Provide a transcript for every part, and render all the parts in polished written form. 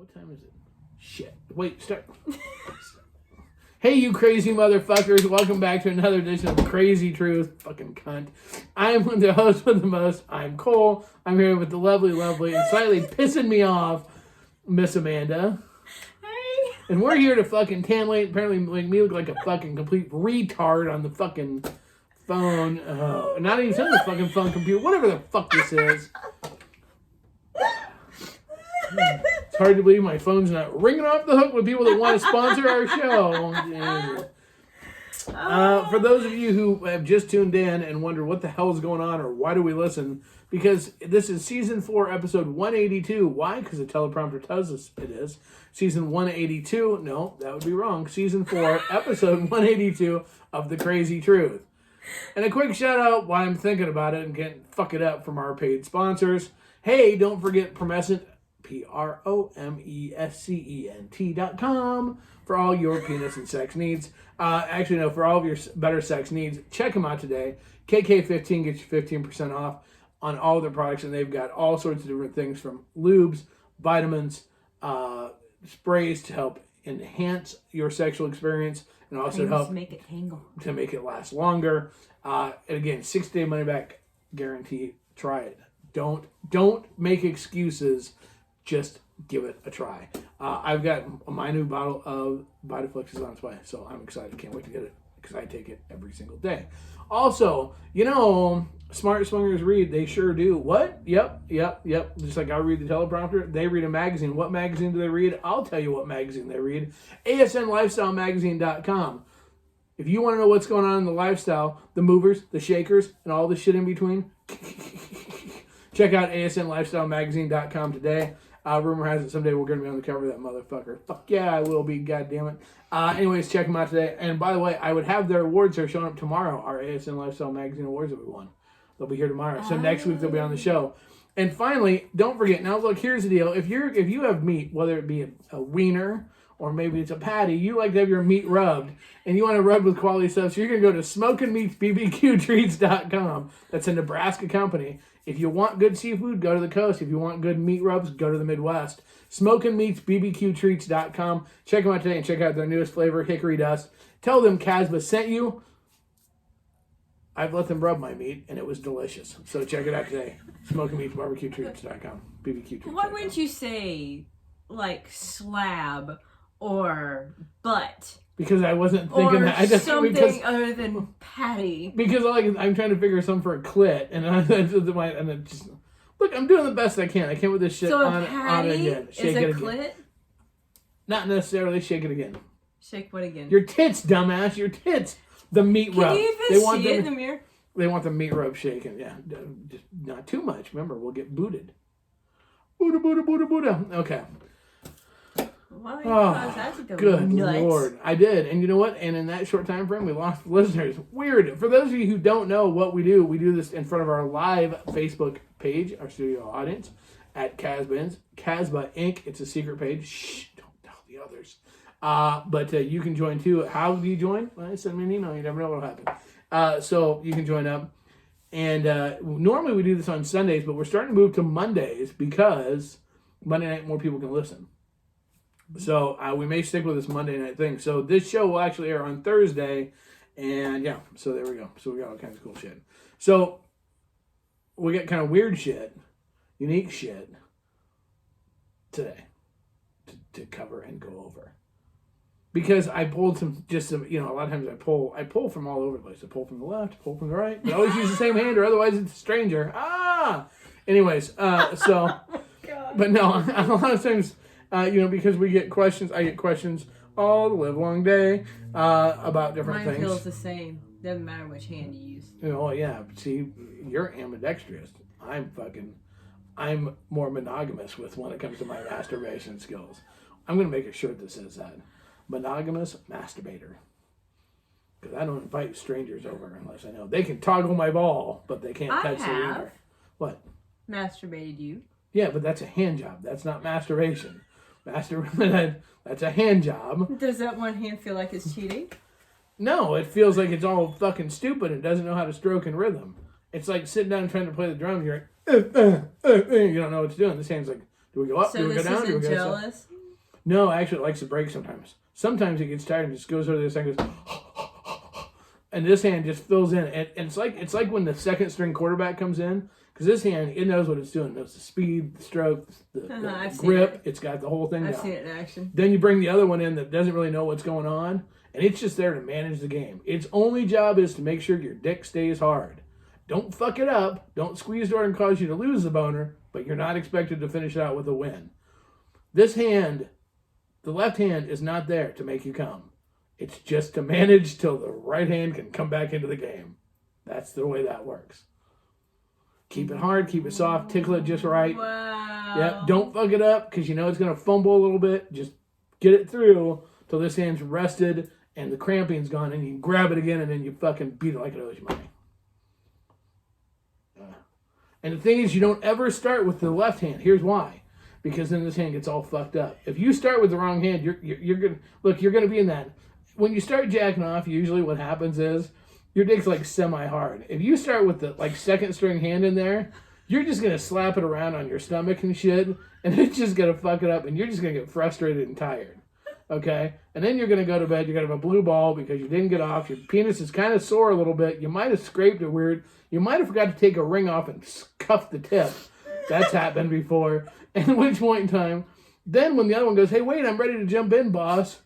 What time is it? Shit. Wait, start. Hey, you crazy motherfuckers. Welcome back to another edition of Krazy Truth. Fucking cunt. I'm the host with the most. I'm Cole. I'm here with the lovely, and slightly pissing me off, Miss Amanda. Hey. And we're here to fucking tanlate, apparently make me look like a fucking complete retard on the fucking phone. Not even on the fucking phone computer. Whatever the fuck this is. It's hard to believe my phone's not ringing off the hook with people that want to sponsor our show. For those of you who have just tuned in and wonder what the hell is going on or why do we listen, because this is season 4, episode 182. Why? Because the teleprompter tells us it is. Season 182. No, that would be wrong. Season 4, episode 182 of The Krazy Truth. And a quick shout out while I'm thinking about it and can't fuck it up from our paid sponsors. Hey, don't forget Promescent. PROMESCENT.com for all your penis and sex needs. Actually, no, for all of your better sex needs, check them out today. KK15 gets you 15% off on all their products, and they've got all sorts of different things from lubes, vitamins, sprays to help enhance your sexual experience and also help to make it tingle, to make it last longer. And again, 6-day money back guarantee. Try it. Don't make excuses. Just give it a try. I've got my new bottle of Vitaflex is on its way, so I'm excited. Can't wait to get it because I take it every single day. Also, you know, smart swingers read. They sure do. What? Yep. Just like I read the teleprompter, they read a magazine. What magazine do they read? I'll tell you what magazine they read. ASNLifestyleMagazine.com. If you want to know what's going on in the lifestyle, the movers, the shakers, and all the shit in between, check out ASNLifestyleMagazine.com today. Rumor has it someday we're going to be on the cover of that motherfucker. Fuck yeah, I will be, goddammit. Anyways, check them out today. And by the way, I would have their awards are showing up tomorrow, our ASN Lifestyle Magazine Awards that we won. They'll be here tomorrow. So next week they'll be on the show. And finally, don't forget, now look, here's the deal. If you have meat, whether it be a wiener or maybe it's a patty, you like to have your meat rubbed, and you want to rub with quality stuff, so you're going to go to SmokingMeatsBBQTreats.com. That's a Nebraska company. If you want good seafood, go to the coast. If you want good meat rubs, go to the Midwest. SmokingMeatsBBQTreats.com. Check them out today and check out their newest flavor, Hickory Dust. Tell them Casbah sent you. I've let them rub my meat, and it was delicious. So check it out today. SmokingMeatsBBQTreats.com. BBQTreats.com. Why wouldn't you say, like, slab or butt? Because I wasn't thinking or that. I just, something other than patty. Because I'm trying to figure something for a clit, and it just look. I'm doing the best I can. I can't with this shit so on it again. Shake it again. Clit? Not necessarily. Shake it again. Shake what again? Your tits, dumbass. Your tits. The meat rub. Can you even see it in the mirror? They want the meat rub shaken. Yeah, just not too much. Remember, we'll get booted. Buddha. Okay. Good nuts. Lord. I did. And you know what? And in that short time frame, we lost listeners. Weird. For those of you who don't know what we do this in front of our live Facebook page, our studio audience, at Casbah Inc. It's a secret page. Shh, don't tell the others. But you can join too. How do you join? Well, send me an email. You never know what'll happen. So you can join up. And normally we do this on Sundays, but we're starting to move to Mondays because Monday night more people can listen. So we may stick with this Monday night thing. So this show will actually air on Thursday. And yeah, so there we go. So we got all kinds of cool shit. So we got kind of weird shit, unique shit today to cover and go over. Because I pulled a lot of times I pull from all over the place. I pull from the left, pull from the right. I always use the same hand or otherwise it's a stranger. Anyways, so, but no, a lot of times, because we get questions, I get questions all the live long day about different things. Mine feels the same. Doesn't matter which hand you use. Yeah. See, you're ambidextrous. I'm more monogamous when it comes to my masturbation skills. I'm going to make a shirt that says that. Monogamous masturbator. Because I don't invite strangers over unless I know. They can toggle my ball, but they can't touch the wiener. What? Masturbated you. Yeah, but that's a hand job. That's not masturbation. That's a hand job. Does that one hand feel like it's cheating? No, it feels like it's all fucking stupid and doesn't know how to stroke in rhythm. It's like sitting down and trying to play the drums. You're like, you don't know what to do. And this hand's like, do we go up? So do we go down? So this isn't jealous? No, actually, it likes to break sometimes. Sometimes it gets tired and just goes over this and goes, and this hand just fills in. And it's like when the second string quarterback comes in, because this hand, it knows what it's doing. It knows the speed, the stroke, the grip. It's got the whole thing down. I've seen it in action. Then you bring the other one in that doesn't really know what's going on, and it's just there to manage the game. Its only job is to make sure your dick stays hard. Don't fuck it up. Don't squeeze door and cause you to lose the boner, but you're not expected to finish it out with a win. This hand, the left hand, is not there to make you come. It's just to manage till the right hand can come back into the game. That's the way that works. Keep it hard, keep it soft, tickle it just right. Wow. Yeah, don't fuck it up because you know it's going to fumble a little bit. Just get it through till this hand's rested and the cramping's gone, and you can grab it again and then you fucking beat it like it owes you money. And the thing is, you don't ever start with the left hand. Here's why. Because then this hand gets all fucked up. If you start with the wrong hand, you're gonna look. You're gonna be in that. When you start jacking off, usually what happens is your dick's like semi-hard. If you start with the like second string hand in there, you're just gonna slap it around on your stomach and shit, and it's just gonna fuck it up, and you're just gonna get frustrated and tired. Okay, and then you're gonna go to bed. You're gonna have a blue ball because you didn't get off. Your penis is kind of sore a little bit. You might have scraped it weird. You might have forgot to take a ring off and cuff the tip. That's happened before. At which point in time, then when the other one goes, hey, wait, I'm ready to jump in, boss.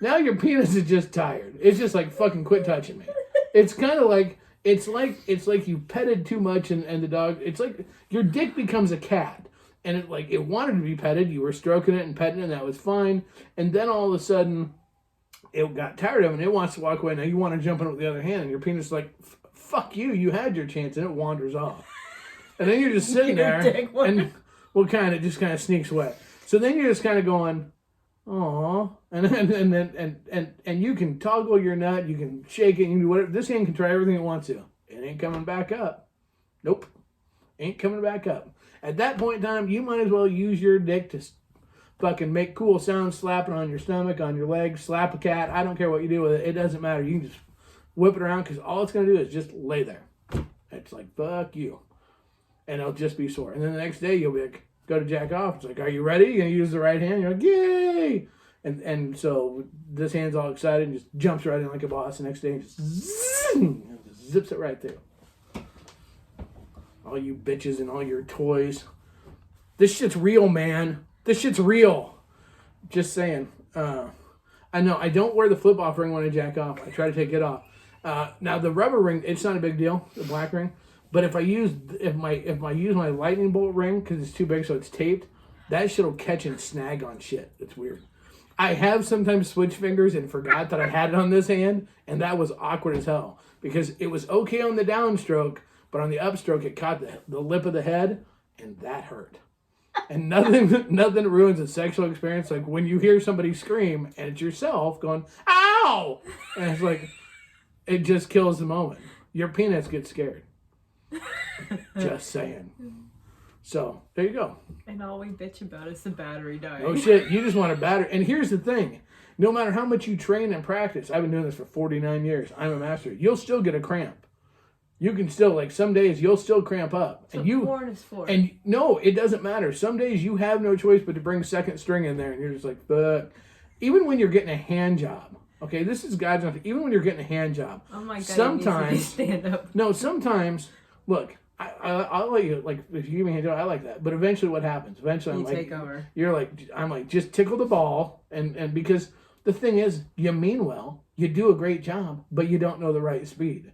Now your penis is just tired. It's just like, fucking quit touching me. It's kind of like, it's like you petted too much and the dog, it's like your dick becomes a cat. And it wanted to be petted. You were stroking it and petting it, and that was fine. And then all of a sudden, it got tired of it, and it wants to walk away. Now you want to jump in with the other hand, and your penis is like, fuck you, you had your chance, and it wanders off. And then you're just sitting there, and just kind of sneaks away. So then you're just kind of going, aw, and you can toggle your nut, you can shake it, you can do whatever. This hand can try everything it wants to. It ain't coming back up. Nope, ain't coming back up. At that point in time, you might as well use your dick to fucking make cool sounds, slap it on your stomach, on your legs, slap a cat. I don't care what you do with it. It doesn't matter. You can just whip it around because all it's going to do is just lay there. It's like, fuck you. And it'll just be sore. And then the next day, you'll be like, go to jack off. It's like, are you ready? You're going to use the right hand? You're like, yay! And so this hand's all excited and just jumps right in like a boss the next day and just, zing, and just zips it right through. All you bitches and all your toys. This shit's real, man. This shit's real. Just saying. I know I don't wear the flip-off ring when I jack off. I try to take it off. Now the rubber ring, it's not a big deal, the black ring. But if I use my lightning bolt ring because it's too big, so it's taped, that shit'll catch and snag on shit. It's weird. I have sometimes switched fingers and forgot that I had it on this hand, and that was awkward as hell because it was okay on the downstroke, but on the upstroke it caught the lip of the head, and that hurt. And nothing ruins a sexual experience like when you hear somebody scream and it's yourself going, ow! And it's like, it just kills the moment. Your penis gets scared. Just saying. So, there you go. And all we bitch about is the battery dying. Oh shit, you just want a battery. And here's the thing. No matter how much you train and practice, I've been doing this for 49 years. I'm a master. You'll still get a cramp. You can still, like, some days you'll still cramp up. That's what porn is for. And no, it doesn't matter. Some days you have no choice but to bring second string in there, and you're just like, fuck. Even when you're getting a hand job, okay, this is God's nothing. Even when you're getting a hand job, oh my God, sometimes stand up. No, sometimes. Look, I'll let you, like, if you give me a hand job, I like that. But eventually, what happens? Eventually, I'm like, take over. You're like, I'm like, just tickle the ball, and because the thing is, you mean well, you do a great job, but you don't know the right speed.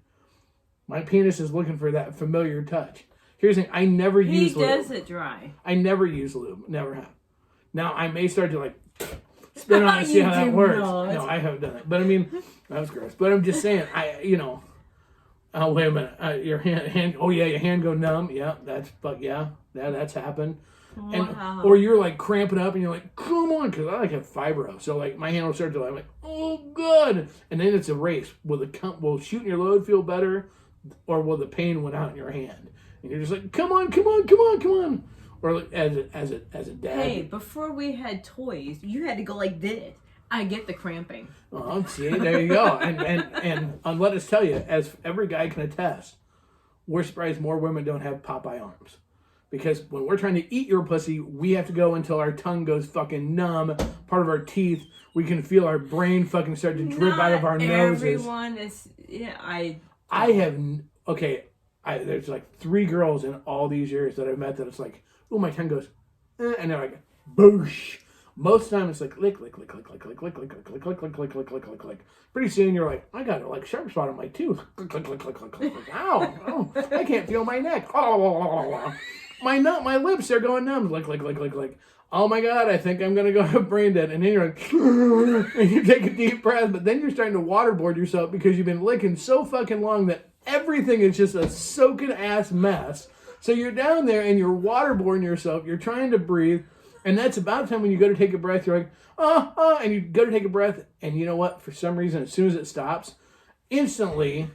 My penis is looking for that familiar touch. Here's the thing, I never use lube. He does it dry. I never use lube. Never have. Now, I may start to, like, spin on it and see how that works. No, I haven't done it. But, I mean, that was gross. But I'm just saying, oh, wait a minute. Your hand, oh, yeah, your hand go numb. Yeah, that's happened. Wow. And, or you're, like, cramping up and you're like, come on, because I, like, have fibro. So, like, my hand will start to, like, I'm like, oh, good. And then it's a race. Will shooting your load feel better? Or will the pain went out in your hand? And you're just like, come on. Or like, as a dad. Hey, before we had toys, you had to go like this. I get the cramping. Oh, see, there you go. And let us tell you, as every guy can attest, we're surprised more women don't have Popeye arms. Because when we're trying to eat your pussy, we have to go until our tongue goes fucking numb. Part of our teeth, we can feel our brain fucking start to drip out of our noses. Everyone is, there's like 3 girls in all these years that I've met that it's like, oh, my tongue goes, and they're like, boosh. Most of the time it's like lick, lick, lick, lick, lick, lick, lick, lick, lick, lick, lick, lick, lick, lick, lick, lick, lick. Pretty soon you're like, I got a like sharp spot on my tooth. Click, click, click, click, click, click, click. Ow, I can't feel my neck. My lips are going numb. Lick, lick, lick, lick, lick. Oh my God, I think I'm gonna go have brain dead. And then you're like, and you take a deep breath, but then you're starting to waterboard yourself because you've been licking so fucking long that everything is just a soaking ass mess. So you're down there and you're waterboarding yourself. You're trying to breathe. And that's about the time when you go to take a breath, you're like, and you go to take a breath, and you know what? For some reason, as soon as it stops, instantly,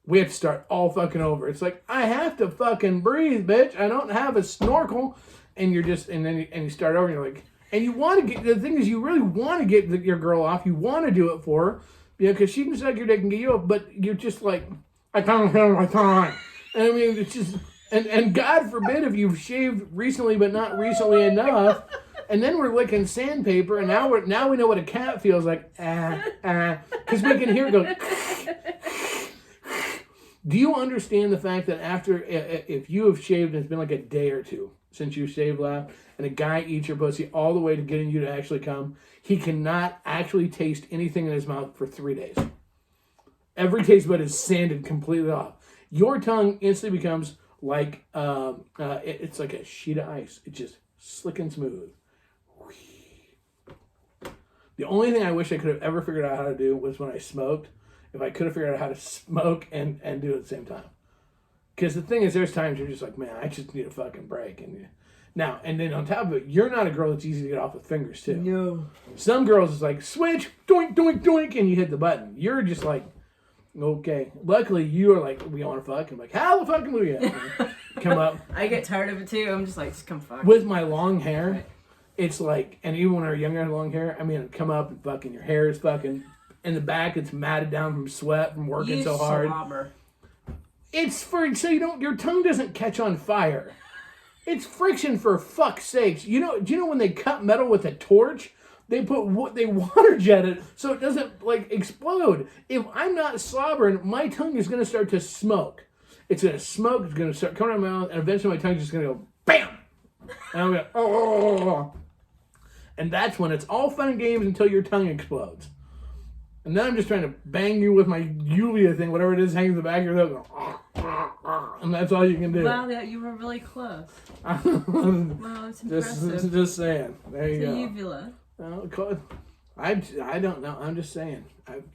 we have to start all fucking over. It's like, I have to fucking breathe, bitch. I don't have a snorkel. And you're just, and then you start over, and you're like, and you want to get, the thing is, you really want to get your girl off. You want to do it for her, because she can suck your dick and get you off, but you're just like, I can't feel my tongue. And I mean, it's just... And God forbid if you've shaved recently but not recently enough, and then we're licking sandpaper, and now we know what a cat feels like, because we can hear it go. Do you understand the fact that after, if you have shaved and it's been like a day or two since you shaved last, and a guy eats your pussy all the way to getting you to actually come, he cannot actually taste anything in his mouth for 3 days. Every taste bud is sanded completely off. Your tongue instantly becomes like it's like a sheet of ice. It's just slick and smooth. The only thing I wish I could have ever figured out how to do was when I smoked. If I could have figured out how to smoke and do it at the same time. Because the thing is, there's times you're just like, man, I just need a fucking break. And then on top of it, you're not a girl that's easy to get off with fingers too. No. Some girls is like, switch, doink, doink, doink, and you hit the button. You're just like, okay. Luckily, you are like, we want to fuck. I'm like, hallelujah. Come up. I get tired of it too. I'm just like, just come fuck. With my long hair, it's like, and even when I was younger, I had long hair. I mean, I'd come up and fucking, your hair is fucking, in the back, it's matted down from sweat, from working so hard. Slobber. It's for, so your tongue doesn't catch on fire. It's friction for fuck's sakes. Do you know when they cut metal with a torch? They water jet it so it doesn't like explode. If I'm not slobbering, my tongue is gonna start to smoke. It's gonna smoke. It's gonna start coming out of my mouth, and eventually my tongue's just gonna go bam, and I'm gonna oh, and that's when it's all fun and games until your tongue explodes. And then I'm just trying to bang you with my Yulia thing, whatever it is, hanging in the back of your throat, and that's all you can do. Wow, you were really close. Wow, it's impressive. Just saying. There you go. Uvula. I don't know. I'm just saying.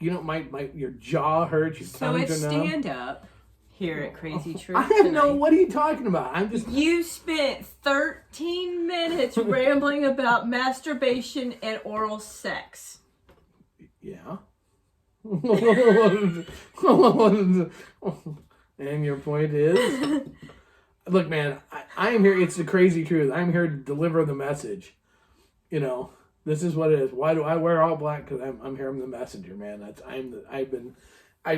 Your jaw hurts. Your tongue So it's stand up here at Krazy Truth. I don't know. What are you talking about? You spent 13 minutes rambling about masturbation and oral sex. Yeah. And your point is, look, man. I am here. It's the crazy truth. I'm here to deliver the message. This is what it is. Why do I wear all black? Because I'm here. I'm the messenger, man. I've been I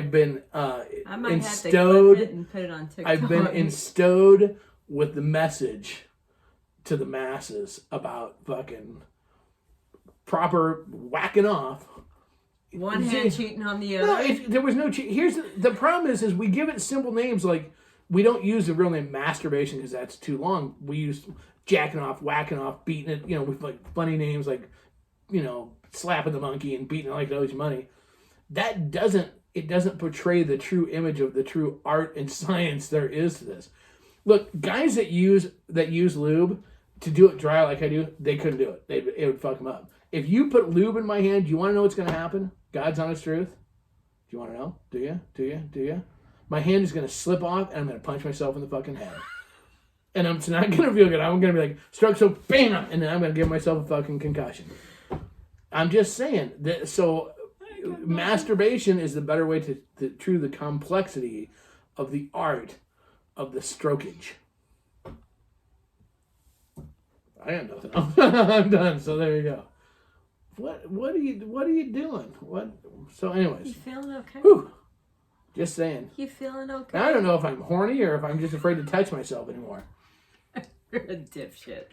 might instilled, have to clip it and put it on TikTok. I've been instilled with the message to the masses about fucking proper whacking off. One hand cheating on the other. No, there was no cheat. Here's the problem is we give it simple names like we don't use the real name masturbation because that's too long. We use jacking off, whacking off, beating it, with like funny names like, slapping the monkey and beating it like it owes you money. That doesn't portray the true image of the true art and science there is to this. Look, guys that use lube to do it dry like I do, they couldn't do it. It would fuck them up. If you put lube in my hand, do you want to know what's going to happen? God's honest truth. Do you want to know? Do you? My hand is going to slip off and I'm going to punch myself in the fucking head. And it's not going to feel good. I'm going to be like, struck so bam, and then I'm going to give myself a fucking concussion. I'm just saying. So masturbation is the better way to true the complexity of the art of the strokage. I got nothing else. I'm done. So there you go. What are you doing? So anyways. You feeling okay? Whew. Just saying. You feeling okay? Now, I don't know if I'm horny or if I'm just afraid to touch myself anymore. You're a dipshit.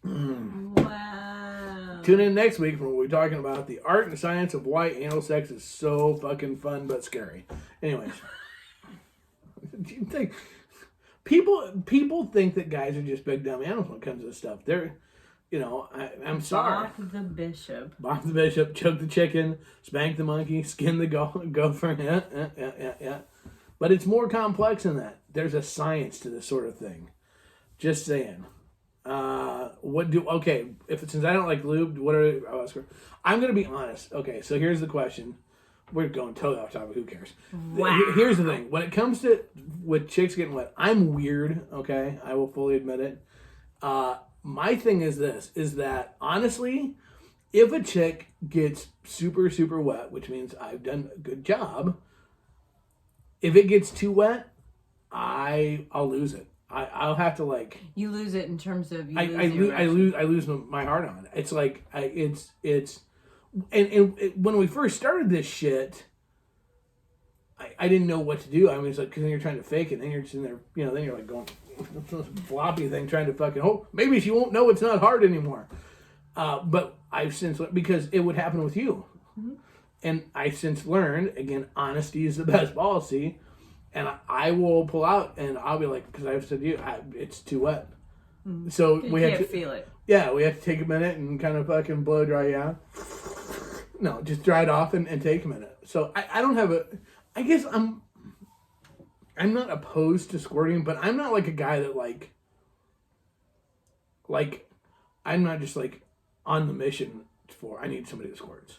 Wow. Tune in next week when we're talking about the art and science of why anal sex is so fucking fun but scary. Anyways. Do you think people think that guys are just big dumb animals when it comes to this stuff? They're, I'm sorry. Bop the bishop. Bop the bishop, choke the chicken, spank the monkey, skin the gopher. Yeah. But it's more complex than that. There's a science to this sort of thing. Just saying. Since I don't like lube, I'm gonna be honest. Okay, so here's the question. We're going totally off topic. Who cares? Wow. Here's the thing. When it comes to with chicks getting wet, I'm weird. Okay, I will fully admit it. My thing is this: is that honestly, if a chick gets super super wet, which means I've done a good job. If it gets too wet, I'll lose it. I'll have to like. You lose it in terms of I lose my heart on it. It's like And when we first started this shit, I didn't know what to do. I mean, it's like, because then you're trying to fake it, and then you're just in there, then you're like going, floppy thing, trying to fucking, maybe she won't know it's not hard anymore. But I've since, because it would happen with you. Mm-hmm. And I've since learned, again, honesty is the best policy, and I will pull out, and I'll be like, because I've said to you, it's too wet. Mm-hmm. So we have to feel it. Yeah, we have to take a minute and kind of fucking blow dry you out. No, just dry it off and take a minute. So I don't have I guess I'm not opposed to squirting, but I'm not like a guy that like I'm not just like on the mission I need somebody that squirts.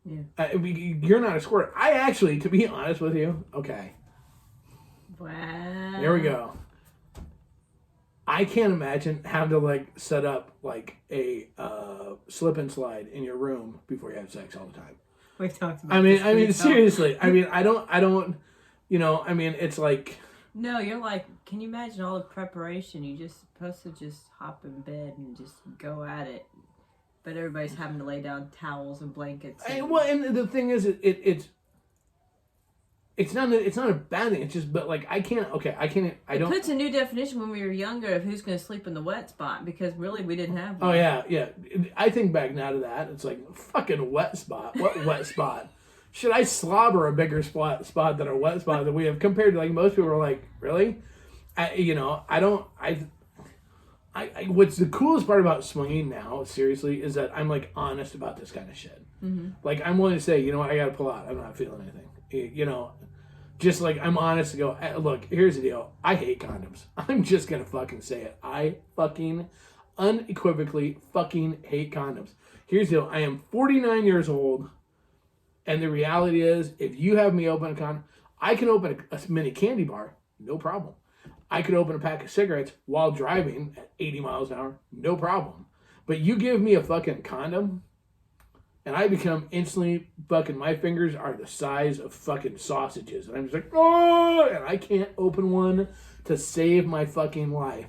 Yeah. You're not a squirter. I actually, to be honest with you, okay. Wow. There we go. I can't imagine having to like set up like a slip and slide in your room before you have sex all the time. We've talked about. I mean, seriously. I mean, I don't. It's like. No, you're like. Can you imagine all the preparation? You're just supposed to just hop in bed and just go at it, but everybody's having to lay down towels and blankets. And the thing is, It's not a bad thing. It's just, but like, I don't. It puts a new definition when we were younger of who's going to sleep in the wet spot, because really we didn't have one. Oh, yeah. I think back now to that. It's like, fucking wet spot. What wet spot? Should I slobber a bigger spot than a wet spot that we have, compared to like most people are like, really? What's the coolest part about swinging now, seriously, is that I'm like honest about this kind of shit. Mm-hmm. Like, I'm willing to say, you know what, I got to pull out. I'm not feeling anything. Just like, I'm honest to go, look, here's the deal. I hate condoms. I'm just going to fucking say it. I fucking unequivocally fucking hate condoms. Here's the deal. I am 49 years old, and the reality is, if you have me open a condom, I can open a mini candy bar, no problem. I could open a pack of cigarettes while driving at 80 miles an hour, no problem. But you give me a fucking condom, and I become instantly fucking, my fingers are the size of fucking sausages. And I'm just like, oh, and I can't open one to save my fucking life.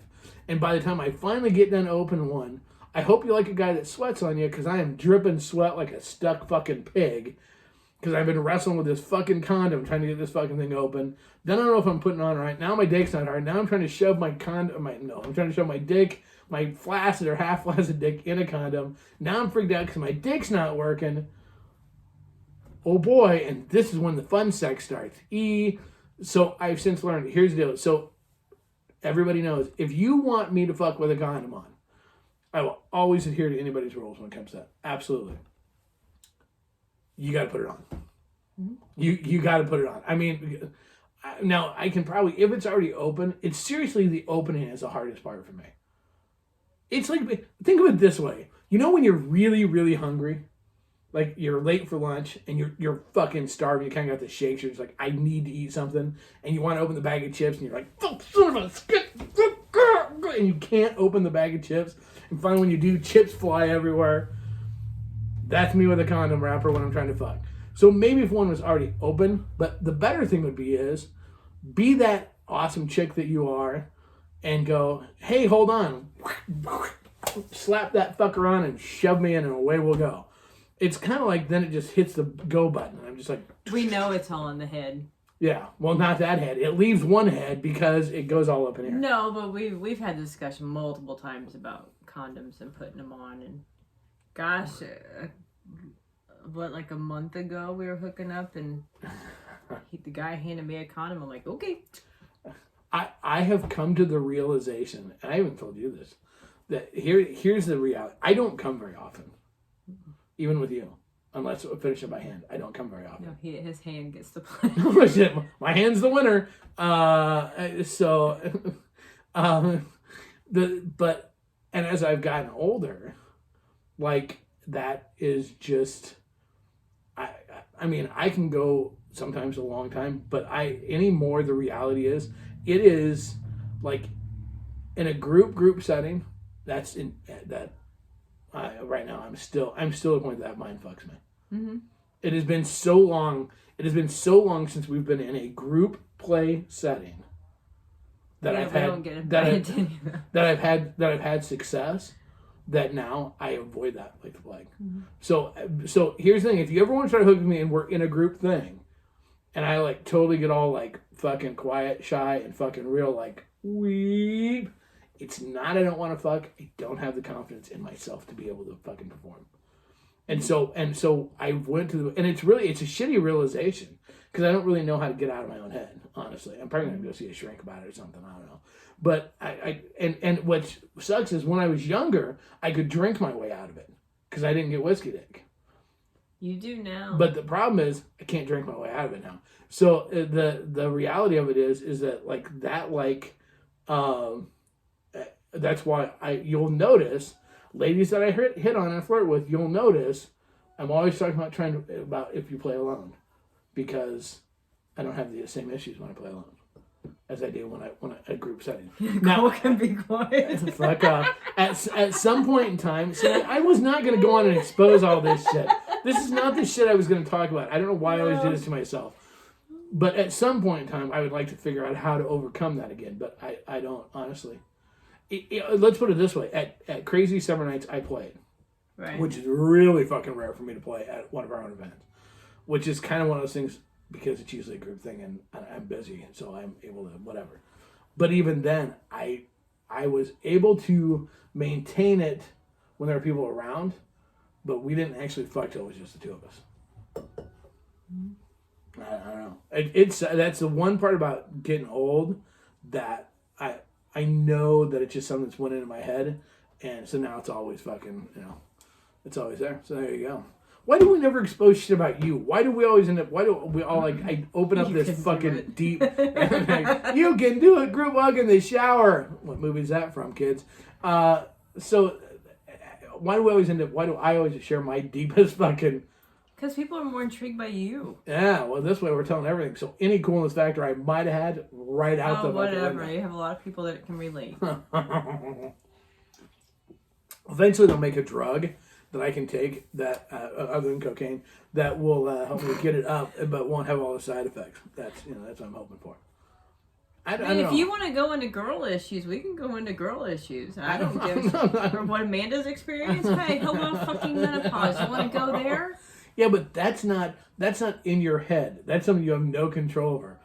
And by the time I finally get done opening one, I hope you like a guy that sweats on you, because I am dripping sweat like a stuck fucking pig. Because I've been wrestling with this fucking condom, trying to get this fucking thing open. Then I don't know if I'm putting it on right. Now my dick's not hard. Now I'm trying to shove my condom, I'm trying to shove my dick, my flaccid or half flaccid dick in a condom. Now I'm freaked out because my dick's not working. Oh boy, and this is when the fun sex starts. So I've since learned, here's the deal. So everybody knows, if you want me to fuck with a condom on, I will always adhere to anybody's rules when it comes to that. Absolutely. You got to put it on. Mm-hmm. You got to put it on. I mean, now I can probably, if it's already open, it's seriously the opening is the hardest part for me. It's like, think of it this way. You know when you're really, really hungry? Like, you're late for lunch, and you're fucking starving, you kind of got the shakes, you're just like, I need to eat something, and you want to open the bag of chips, and you're like, oh, son of a skit, and you can't open the bag of chips, and finally when you do, chips fly everywhere. That's me with a condom wrapper when I'm trying to fuck. So maybe if one was already open, but the better thing would be that awesome chick that you are, and go, hey, hold on. Slap that fucker on and shove me in, and away we'll go. It's kind of like, then it just hits the go button. I'm just like... We know it's all in the head. Yeah, well, not that head. It leaves one head because it goes all up in here. No, but we've had this discussion multiple times about condoms and putting them on. And gosh, like a month ago we were hooking up, and the guy handed me a condom. I'm like, okay. I have come to the realization, and I haven't told you this, that here's the reality. I don't come very often, even with you. Unless I finish it by hand. I don't come very often. No, his hand gets to play. Oh, shit. My hand's the winner. And as I've gotten older, like, that is just, I mean, I can go sometimes a long time, but anymore the reality is, it is like in a group setting, right now I'm still at the point that mind fucks me. Mm-hmm. It has been so long. It has been so long since we've been in a group play setting that I've had success. That now I avoid that like the plague. Mm-hmm. So here's the thing: if you ever want to try to hook with me and we're in a group thing, and I like totally get all like fucking quiet, shy, and fucking real like weep, it's not I don't want to fuck. I don't have the confidence in myself to be able to fucking perform. And so I went to and it's a shitty realization because I don't really know how to get out of my own head, honestly. I'm probably going to go see a shrink about it or something, I don't know. But and what sucks is when I was younger, I could drink my way out of it because I didn't get whiskey dick. You do now. But the problem is I can't drink my way out of it now. So the reality of it is that that's why you'll notice ladies that I hit on and flirt with, you'll notice I'm always talking about if you play alone, because I don't have the same issues when I play alone as I do when I group setting. Now can be quiet. Fuck off. At some point in time, so I was not going to go on and expose all this shit. This is not the shit I was going to talk about. I don't know why I always do this to myself. But at some point in time, I would like to figure out how to overcome that again. But I don't, honestly. Let's put it this way. At Krazy Summer Nights, I played. Right. Which is really fucking rare for me to play at one of our own events. Which is kind of one of those things, because it's usually a group thing and I'm busy, and so I'm able to whatever. But even then, I was able to maintain it when there were people around, but we didn't actually fuck till it was just the two of us. Mm-hmm. I don't know. That's the one part about getting old that I know that it's just something that's went into my head, and so now it's always fucking, it's always there. So there you go. Why do we never expose shit about you? Why do we always end up, why do we all like, I open up this fucking deep, like, you can do it, group hug in the shower. What movie is that from, kids? So why do I always share my deepest fucking... Because people are more intrigued by you. Yeah, well, this way we're telling everything. So any coolness factor I might have had, right out the whatever. You have a lot of people that can relate. Eventually they'll make a drug that I can take that other than cocaine that will help me get it up, but won't have all the side effects. That's what I'm hoping for. I don't know. If you want to go into girl issues, we can go into girl issues. I don't give from what Amanda's experience. Hey, hello, fucking menopause. You want to go there? Yeah, but that's not in your head. That's something you have no control over.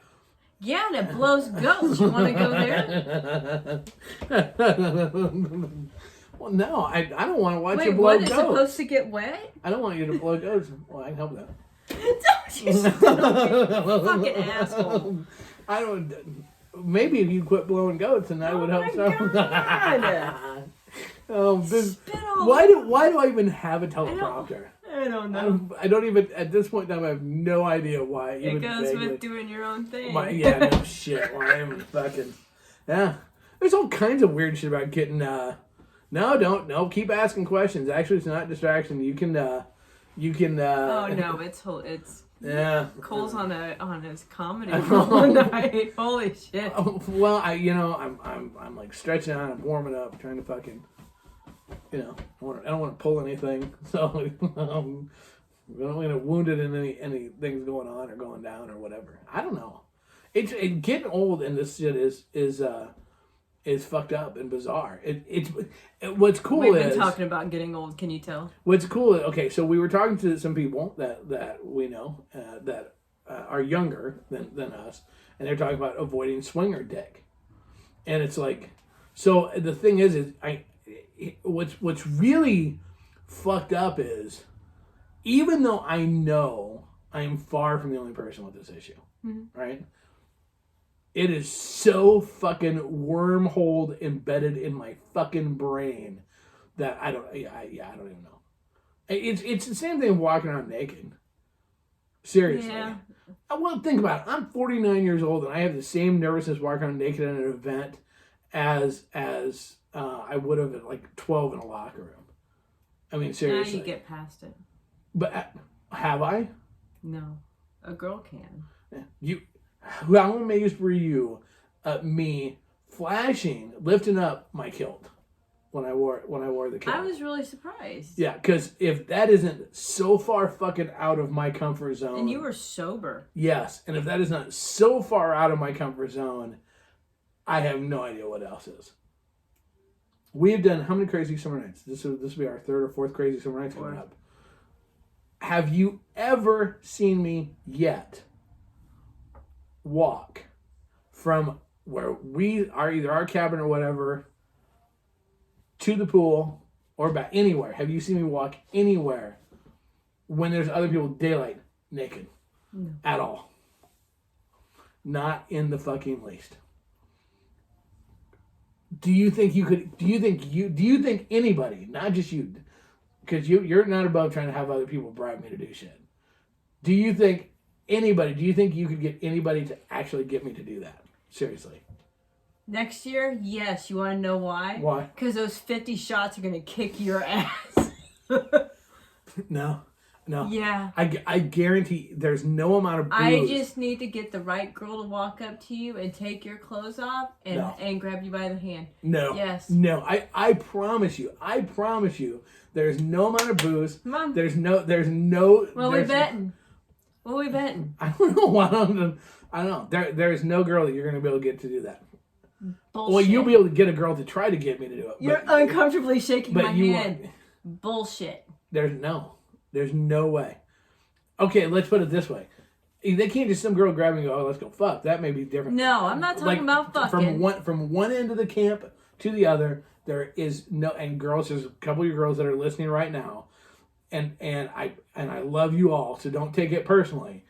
Yeah, and it blows goats. You want to go there? Well, no, I don't want to watch you blow goats. Wait, what? It's supposed to get wet? I don't want you to blow goats. Well, I can help that. Don't you fucking asshole. I don't... Maybe if you quit blowing goats, and that would help. Why do I even have a teleprompter? I don't know. I don't even, at this point in time, I have no idea why. It goes with doing your own thing. No shit. Well, I am fucking... Yeah. There's all kinds of weird shit about getting... No, keep asking questions. Actually, it's not distraction. You can... Oh, no, it's... Yeah. Cole's on his comedy one night. Holy shit. Well, I'm like stretching out, I'm warming up, trying to fucking... I don't want to pull anything, so I don't want to wound it in any things going on or going down or whatever. I don't know. It's getting old, and this shit is fucked up and bizarre. What's cool We've been talking about getting old. Can you tell? What's cool? Okay, so we were talking to some people that we know that are younger than us, and they're talking about avoiding swinger dick, and it's like, so the thing is what's really fucked up is, even though I know I am far from the only person with this issue, right? It is so fucking wormhole embedded in my fucking brain that I don't even know. It's the same thing walking around naked. Seriously. Yeah. I want to think about it. I'm 49 years old and I have the same nervousness walking around naked at an event as I would have at like 12 in a locker room. I mean, seriously. Now you get past it. But have I? No. A girl can. How amazed were you at me flashing, lifting up my kilt when I wore the kilt? I was really surprised. Yeah, because if that isn't so far fucking out of my comfort zone, and you were sober. Yes, and if that is not so far out of my comfort zone, I have no idea what else is. We have done how many crazy summer nights? This will be our third or fourth crazy summer nights coming up. Have you ever seen me yet walk from where we are, either our cabin or whatever, to the pool or back anywhere? Have you seen me walk anywhere when there's other people daylight naked? No. At all? Not in the fucking least. Do you think anybody, not just you, because you're not above trying to have other people bribe me to do shit. Do you think you could get anybody to actually get me to do that? Seriously. Next year, yes. You want to know why? Why? Because those 50 shots are going to kick your ass. No. Yeah. I guarantee there's no amount of booze. I just need to get the right girl to walk up to you and take your clothes off and grab you by the hand. No. Yes. No. I promise you. There's no amount of booze. Come on. There's no. What we betting? What we betting? I don't know. I don't know. There's no girl that you're going to be able to get to do that. Bullshit. Well, you'll be able to get a girl to try to get me to do it. You're uncomfortably shaking my hand. Bullshit. There's no way. Okay, let's put it this way. They can't just some girl grab me and go, oh, let's go fuck. That may be different. No, I'm not talking about fucking. From one end of the camp to the other, there is no, and girls, there's a couple of you girls that are listening right now, and I love you all, so don't take it personally.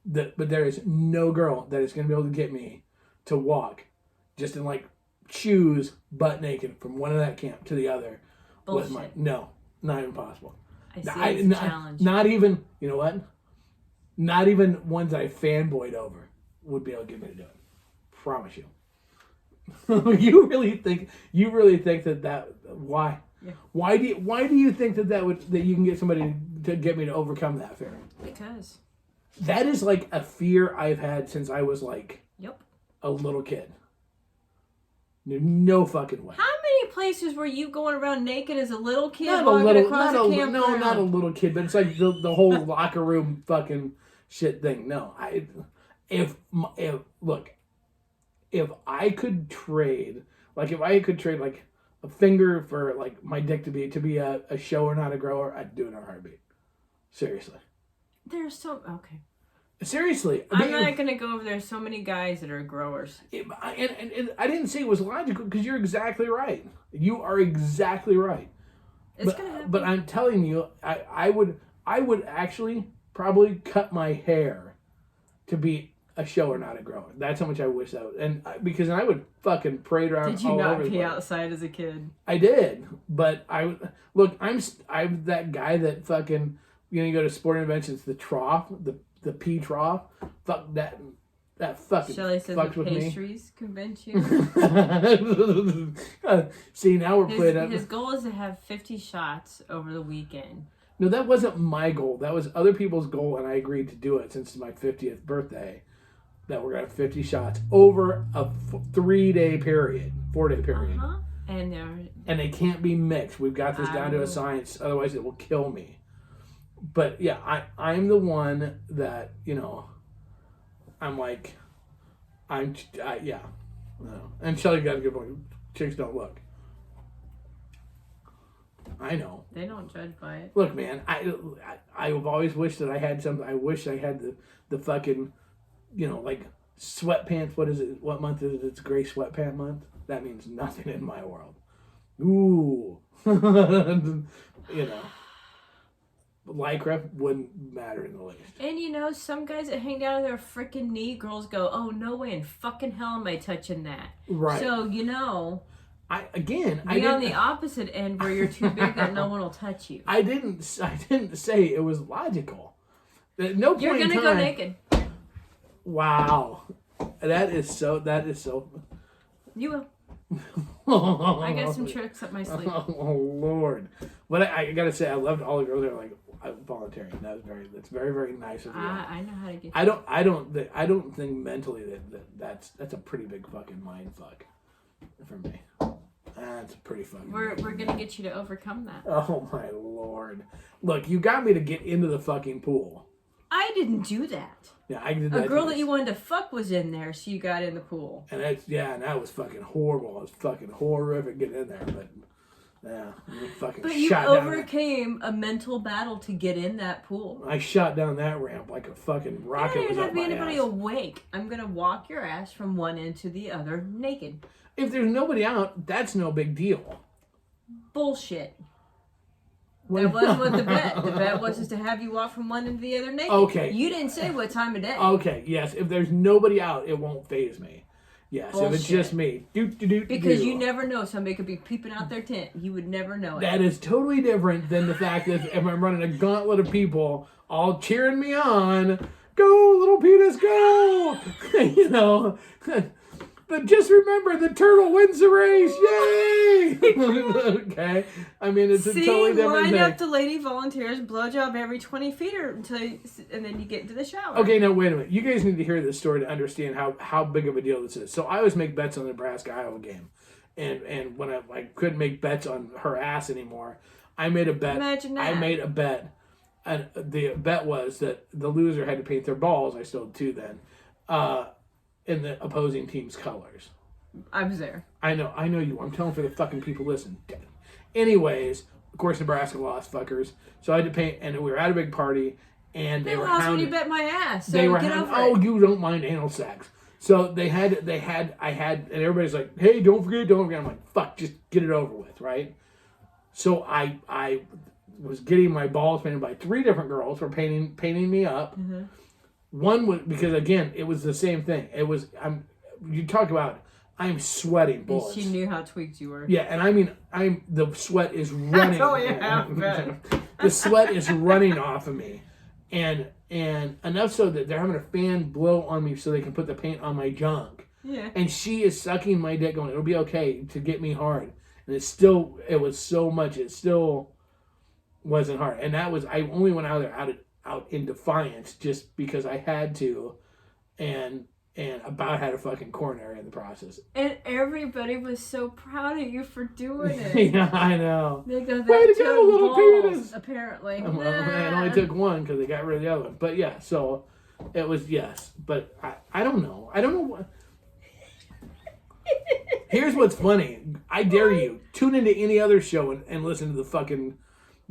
But there is no girl that is going to be able to get me to walk just in like shoes, butt naked, from one end of that camp to the other. Bullshit. No, not even possible. I see it's a challenge. Not even, you know what? Not even ones I fanboyed over would be able to get me to do it. Promise you. You really think that why? Yeah. Why do you think that you can get somebody to get me to overcome that fear? Because that is like a fear I've had since I was like a little kid. No fucking way. How many places were you going around naked as a little kid? Not a little kid, but it's like the whole locker room fucking shit thing. No, if I could trade like a finger for like my dick to be a shower, not a grower, I'd do it in a heartbeat. Seriously. There's so okay. Seriously, I'm not gonna go over. There's so many guys that are growers. And I didn't say it was logical because you're exactly right. You are exactly right. It's gonna happen. But I'm telling you, I would actually probably cut my hair to be a shower, not a grower. That's how much I wish that would. Because I would fucking parade around. Did you all not over pee outside as a kid? I did, but I'm that guy that fucking, you go to sporting events. It's the trough, the pee trough. Fuck that fucking Shelley says fucks the with pastries convince you. See, now we're playing up. His goal is to have 50 shots over the weekend. No, that wasn't my goal. That was other people's goal, and I agreed to do it since it's my 50th birthday. That we're gonna have 50 shots over a 4-day period. And they can't be mixed. We've got this down to a science. Otherwise, it will kill me. But yeah, I'm the one that I'm like, yeah. No. And Shelly got a good point. Chicks don't look. I know. They don't judge by it. Look, man, I've always wished that I had something. I wish I had the fucking, like sweatpants. What is it? What month is it? It's Gray Sweatpant Month. That means nothing in my world. Ooh. Lycra wouldn't matter in the least. And some guys that hang down to their freaking knee, girls go, "Oh, no way in fucking hell am I touching that." Right. So I on the opposite end where you're too big that no one will touch you. I didn't say it was logical. At no point You're gonna go naked. Wow, that is so. You will. I got some tricks up my sleeve. Oh Lord! But I gotta say, I loved all the girls that were like volunteering. That's very, very nice of you. I know how to get. I don't think mentally that's a pretty big fucking mind fuck for me. That's pretty fucking. We're gonna get you to overcome that. Oh my Lord! Look, you got me to get into the fucking pool. I didn't do that. Yeah, I did that. A girl that you wanted to fuck was in there, so you got in the pool. And that was fucking horrible. It was fucking horrific getting in there, but yeah, But you overcame a mental battle to get in that pool. I shot down that ramp like a fucking rocket. There doesn't have to be anybody awake. I'm gonna walk your ass from one end to the other naked. If there's nobody out, that's no big deal. Bullshit. That wasn't what the bet. The bet was just to have you walk from one end to the other naked. Okay. You didn't say what time of day. Okay, yes. If there's nobody out, it wonon't faze me. Yes, bullshit. If it's just me. Because you never know. Somebody could be peeping out their tent. You would never know it. That is totally different than the fact that if I'm running a gauntlet of people all cheering me on, go, little penis, go! But just remember, the turtle wins the race. Yay! Okay. I mean, it's a totally different thing. Line up the lady volunteers, blowjob every 20 feet and then you get into the shower. Okay, now wait a minute. You guys need to hear this story to understand how big of a deal this is. So I always make bets on the Nebraska-Iowa game. And when I couldn't make bets on her ass anymore, I made a bet. Imagine that. I made a bet. And the bet was that the loser had to paint their balls. I still had two then. In the opposing team's colors. I was there. I know you. I'm telling for the fucking people listen. Anyways, of course Nebraska lost, fuckers. So I had to paint, and we were at a big party, and they were lost hounding. When you bet my ass. So they were get over it. it. You don't mind anal sex. So I had, and everybody's like, hey, don't forget. I'm like, fuck, just get it over with, right? So I was getting my balls painted by 3 different girls for painting me up. Mm-hmm. One was because again, it was the same thing. It was you talk about I'm sweating bullets. She knew how tweaked you were. Yeah, and I mean the sweat is running. That's all you have. The sweat is running off of me, and enough so that they're having a fan blow on me so they can put the paint on my junk. Yeah. And she is sucking my dick, going, "It'll be okay," to get me hard. And it was so much. It still wasn't hard, and that was I only went out in defiance just because I had to, and about had a fucking coronary in the process. And everybody was so proud of you for doing it. Yeah, I know. They go, way to go, little penis. Apparently. Well, it only took one because they got rid of the other one. But yeah, so it was yes. But I don't know. I don't know what. Here's what's funny. I dare you tune into any other show and listen to the fucking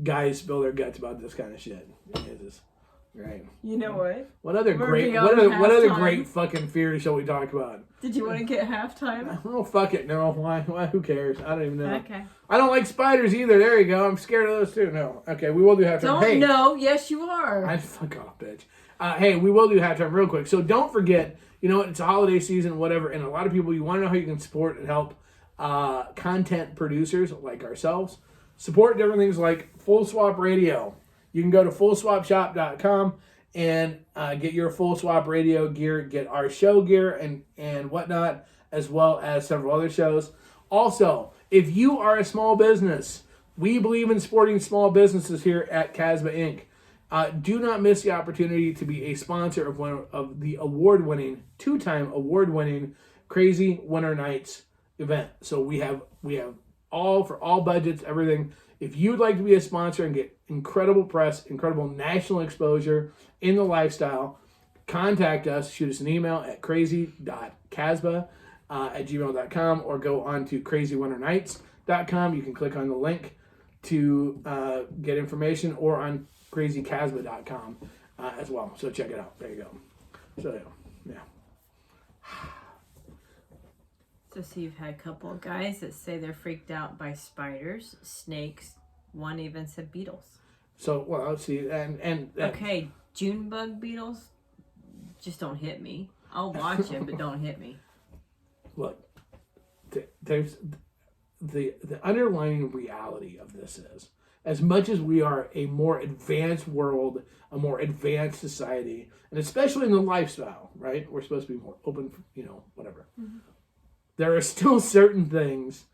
guys spill their guts about this kind of shit. It's right. You know what? What other great fucking fear shall we talk about? Did you want to get halftime? Oh, fuck it. No. Why? Who cares? I don't even know. Okay. I don't like spiders either. There you go. I'm scared of those too. No. Okay, we will do halftime. No. Yes, you are. Fuck off, bitch. Hey, we will do halftime real quick. So don't forget, it's a holiday season, whatever, and a lot of people, you want to know how you can support and help content producers like ourselves. Support different things like Full Swap Radio. You can go to fullswapshop.com and get your Full Swap Radio gear, get our show gear and whatnot, as well as several other shows. Also, if you are a small business, we believe in supporting small businesses here at Casba Inc. Do not miss the opportunity to be a sponsor of one of the award-winning, 2-time award-winning Krazy Winter Nights event. So we have all for all budgets, everything. If you'd like to be a sponsor and get incredible press, incredible national exposure in the lifestyle, contact us. Shoot us an email at crazy.casba@gmail.com or go on to crazywinternights.com. You can click on the link to get information, or on crazycasba.com as well. So check it out. There you go. So yeah. So you've had a couple of guys that say they're freaked out by spiders, snakes. One even said beetles. So well, see, and okay, June bug beetles just don't hit me. I'll watch them, but don't hit me. Look, there's the underlying reality of this is, as much as we are a more advanced world, a more advanced society, and especially in the lifestyle, right? We're supposed to be more open, whatever. Mm-hmm. There are still certain things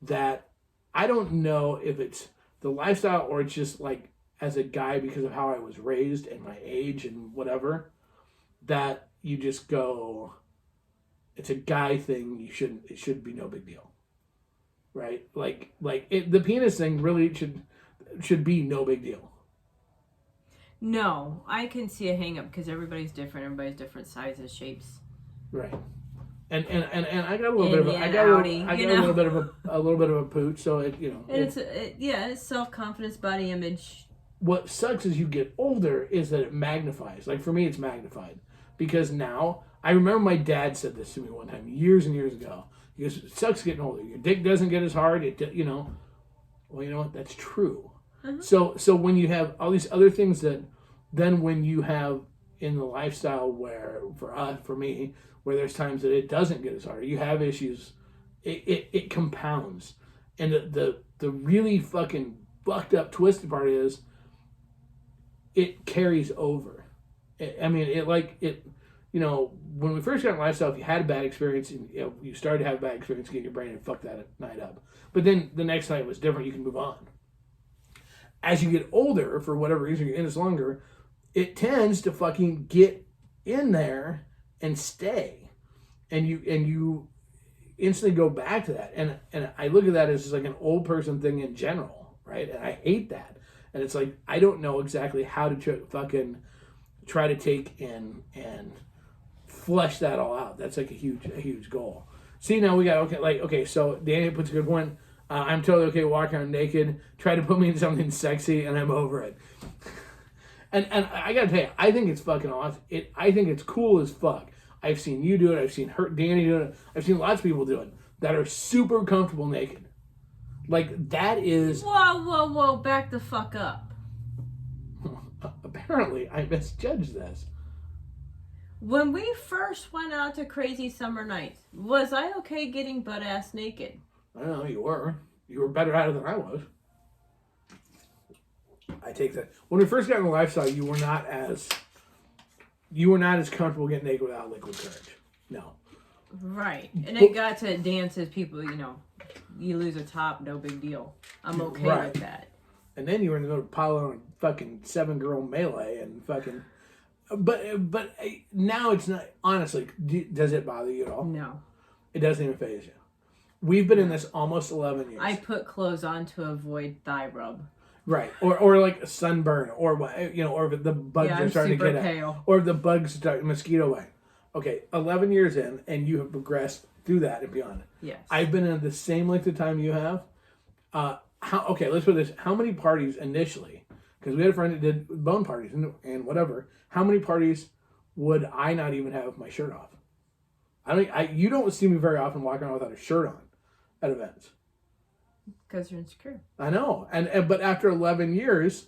that I don't know if it's the lifestyle or it's just like as a guy because of how I was raised and my age and whatever, that you just go, it's a guy thing. It should be no big deal. Right? The penis thing really should be no big deal. No, I can see a hang up because everybody's different. Everybody's different sizes, shapes. Right. And I got a little bit of a little bit of a pooch, so it's self-confidence, body image. What sucks is you get older is that it magnifies. Like for me, it's magnified because now I remember my dad said this to me one time years and years ago. He goes, "It sucks getting older. Your dick doesn't get as hard. Well, you know what? That's true. Mm-hmm. So when you have all these other things that then when you have in the lifestyle where for me, where there's times that it doesn't get as hard, you have issues, it compounds. And the really fucking fucked up twisted part is it carries over. When we first got in lifestyle, if you had a bad experience and you started to have a bad experience, get your brain and fuck that night up. But then the next night was different, you can move on. As you get older, for whatever reason, you're in this longer, it tends to fucking get in there and stay. And you instantly go back to that. And I look at that as just like an old person thing in general, right? And I hate that. And it's like, I don't know exactly how to fucking try to take and flesh that all out. That's like a huge goal. See, now we got, so Danny puts a good point. I'm totally okay walking around naked. Try to put me in something sexy and I'm over it. And I gotta tell you, I think it's fucking awesome. I think it's cool as fuck. I've seen you do it. I've seen Danny do it. I've seen lots of people do it that are super comfortable naked. Like, that is... Whoa, back the fuck up. Apparently, I misjudged this. When we first went out to Crazy Summer Nights, was I okay getting butt-ass naked? I don't know, you were. You were better at it than I was. I take that. When we first got in the lifestyle, you were not as comfortable getting naked without liquid courage. No. Right. And it got to dances, people, you lose a top, no big deal. I'm okay with that. And then you were in the middle of pile on a fucking 7-girl melee and fucking... But now it's not... Honestly, does it bother you at all? No. It doesn't even faze you. We've been in this almost 11 years. I put clothes on to avoid thigh rub. Right. Or like a sunburn, or what, or if the bugs are starting to get pale. out. Or if the bugs start mosquito bite. Okay, 11 years in, and you have progressed through that and beyond. Yes. I've been in the same length of time you have. Let's put this. How many parties initially, because we had a friend that did bone parties and whatever, how many parties would I not even have my shirt off? You don't see me very often walking around without a shirt on at events. Because you're insecure. I know. But after 11 years,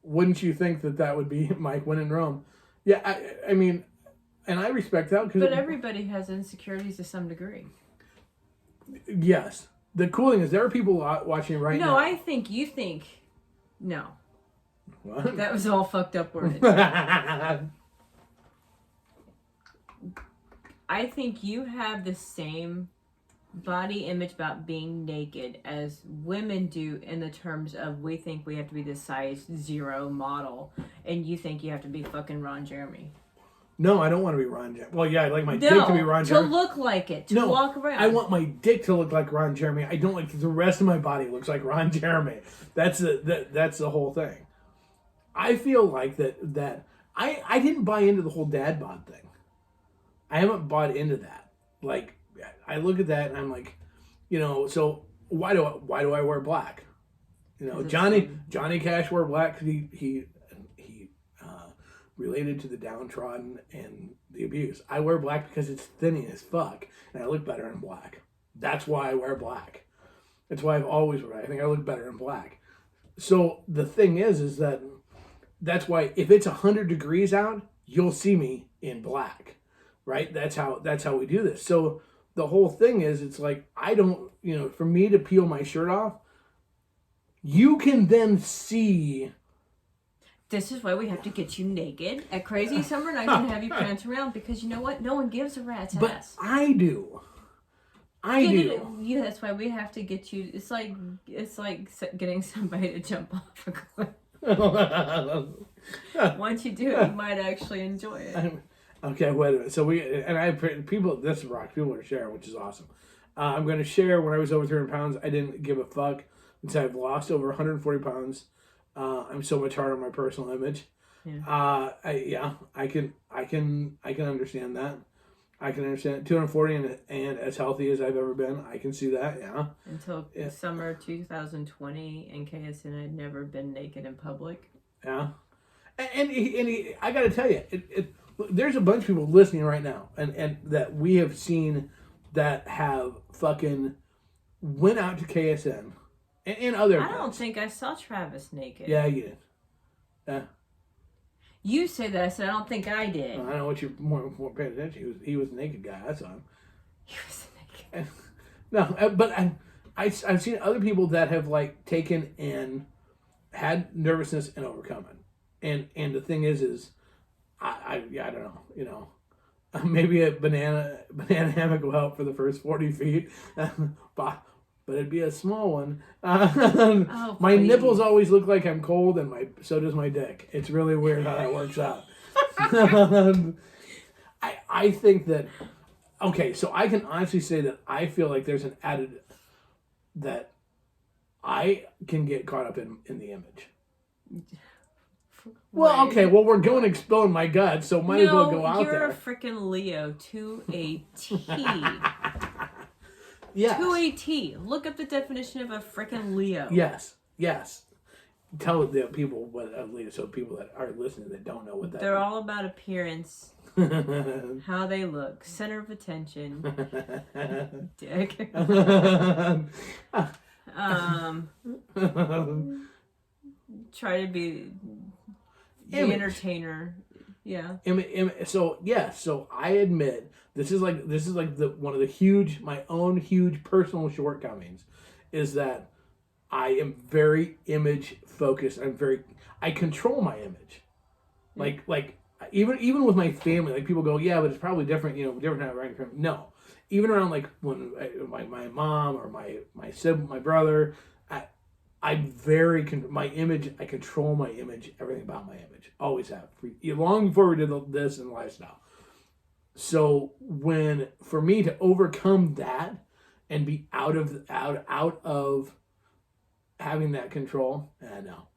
wouldn't you think that would be Mike when in Rome? Yeah, I mean, and I respect that. But everybody has insecurities to some degree. Yes. The cool thing is there are people watching right now. No, I think you think... No. What? That was all fucked up worded. I think you have the same body image about being naked as women do in the terms of we think we have to be the size 0 model and you think you have to be fucking Ron Jeremy. No, I don't want to be Ron Jeremy. Well, yeah, I'd like my dick to be Ron Jeremy. To look like it, to walk around. I want my dick to look like Ron Jeremy. I don't like the rest of my body looks like Ron Jeremy. That's the whole thing. I feel like that I didn't buy into the whole dad bod thing. I haven't bought into that. Like, I look at that and I'm like, so why do I wear black? You know, 'Cause it's Johnny Cash wore black because he related to the downtrodden and the abuse. I wear black because it's thinning as fuck, and I look better in black. That's why I wear black. That's why I've always worn it. I think I look better in black. So the thing is that that's why if it's 100 degrees out, you'll see me in black, right? That's how we do this. So the whole thing is, it's like I don't, you know, for me to peel my shirt off, you can then see. This is why we have to get you naked at Crazy Summer Nights and have you prance around, because you know what? No one gives a rat's But ass. I do. I do. Yeah, that's why we have to get you. It's like getting somebody to jump off a cliff. Once you do it, you might actually enjoy it. Okay, wait a minute. So people. This rock. People are sharing, which is awesome. I'm going to share. When I was over 300 pounds, I didn't give a fuck until I've lost over 140 pounds. I'm so much harder on my personal image. Yeah. I can understand that. I can understand it. 240 and as healthy as I've ever been. I can see that. Yeah. Until summer 2020, and KSN had never been naked in public. Yeah. And I got to tell you, there's a bunch of people listening right now, and that we have seen that have fucking went out to KSN and other. I don't think I saw Travis naked. Yeah, you did. Yeah. You say that. I said I don't think I did. Well, I don't know what you're more paying attention. He was a naked guy. I saw him. He was naked. No, but I've seen other people that have like taken and had nervousness and overcome it. And the thing is I don't know, you know, maybe a banana hammock will help for the first 40 feet, but it'd be a small one. My nipples always look like I'm cold, and so does my dick. It's really weird how that works out. I think that, okay, so I can honestly say that I feel like there's an added, that I can get caught up in the image. Well, okay, well, we're going to explode my gut, so might as well go out there. You're a freaking Leo to a T. Yes. To a T. Look up the definition of a freaking Leo. Yes. Tell the people what a Leo, so people that are listening that don't know what that They're all about appearance. How they look. Center of attention. Dick. Try to be the entertainer. Yeah. So I admit this is like one of my own huge personal shortcomings is that I am very image focused. I control my image. Like even with my family, like people go, yeah, but it's probably different, you know, different kind of writing. No. Even around like when my mom or my sibling, my brother, my image, I control my image, everything about my image. Always have. Long before we did this and lifestyle. So for me to overcome that and be out of having that control, no.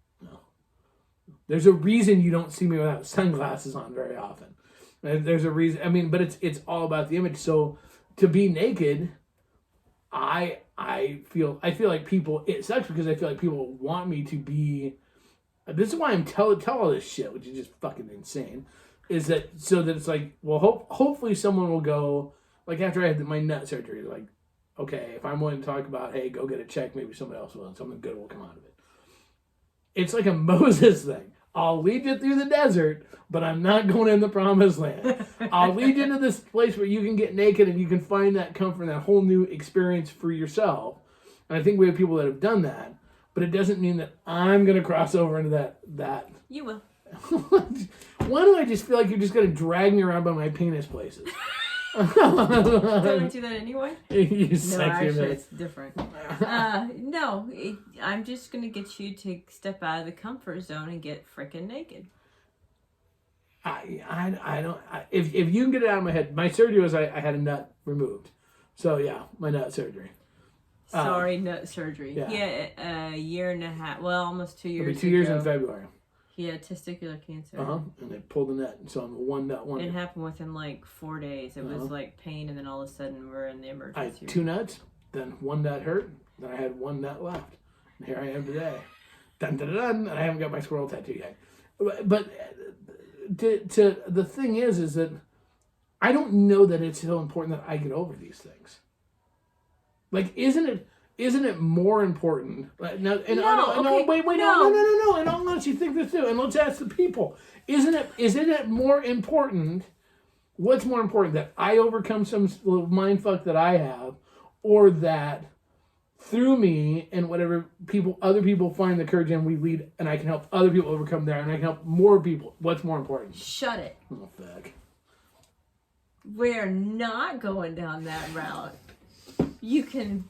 There's a reason you don't see me without sunglasses on very often. There's a reason. I mean, but it's all about the image. So to be naked, I feel like people. It sucks because I feel like people want me to be. This is why I'm tell all this shit, which is just fucking insane. Is that so that it's like, well, hopefully someone will go, like after I had my nut surgery, like, okay, if I'm willing to talk about, hey, go get a check, maybe somebody else will, and something good will come out of it. It's like a Moses thing. I'll lead you through the desert, but I'm not going in the promised land. I'll lead you to this place where you can get naked and you can find that comfort and that whole new experience for yourself. And I think we have people that have done that, but it doesn't mean that I'm going to cross over into that. You will. Why do I just feel like you're just going to drag me around by my penis places? Don't I do that anyway? You sexy actually, it's different. No, I'm just gonna get you to step out of the comfort zone and get freaking naked. I don't. If you can get it out of my head, my surgery was I had a nut removed. So yeah, my nut surgery. Sorry, nut surgery. Yeah. A year and a half. Well, almost 2 years. It'll be 2 years in February. He had testicular cancer. And they pulled the nut, so I'm a one nut. It happened within like 4 days. It was like pain, and then all of a sudden we're in the emergency. I had 2 nuts, then 1 nut hurt, then I had 1 nut left. And here I am today. Dun, dun, dun, dun, and I haven't got my squirrel tattoo yet. But the thing is that I don't know that it's so important that I get over these things. Like, isn't it more important? Wait. No. In all honesty, think this through, and let's ask the people: isn't it more important? What's more important, that I overcome some little mind fuck that I have, or that through me and whatever other people find the courage and we lead, and I can help other people overcome that, and I can help more people? What's more important? Shut it. Oh fuck. We're not going down that route. You can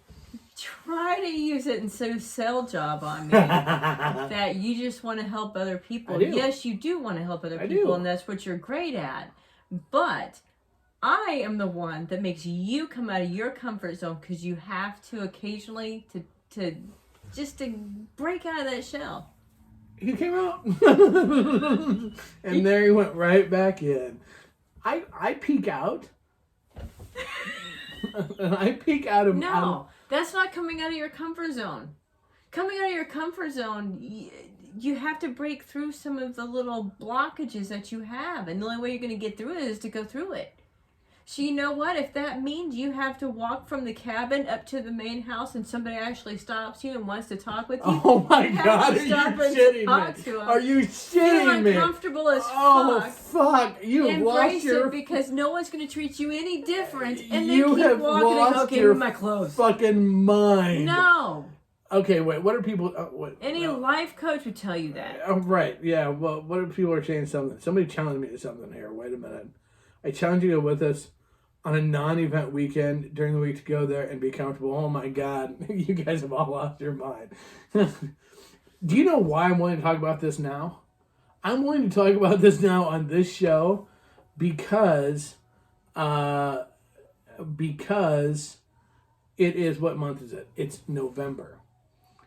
try to use it and so sell job on me that you just want to help other people. Yes, you do want to help other people, and that's what you're great at. But I am the one that makes you come out of your comfort zone, because you have to occasionally to break out of that shell. He came out, and there he went right back in. I peek out. And I peek out of... No, that's not coming out of your comfort zone. Coming out of your comfort zone, you have to break through some of the little blockages that you have. And the only way you're going to get through it is to go through it. So you know what? If that means you have to walk from the cabin up to the main house and somebody actually stops you and wants to talk with you, oh my God, are you shitting me? Are you shitting me? Feel uncomfortable as fuck. Oh fuck, you have lost your... it, because no one's going to treat you any different, and you then keep walking and go, give me my clothes. Fucking mind. No. Okay, wait. What are people? Any life coach would tell you that. Right. Yeah. Well, what if people are saying something? Somebody challenged me to something here. Wait a minute. I challenge you to go with us on a non-event weekend during the week to go there and be comfortable. Oh my God, you guys have all lost your mind. Do you know why I'm willing to talk about this now? I'm willing to talk about this now on this show because it is, what month is it? It's November.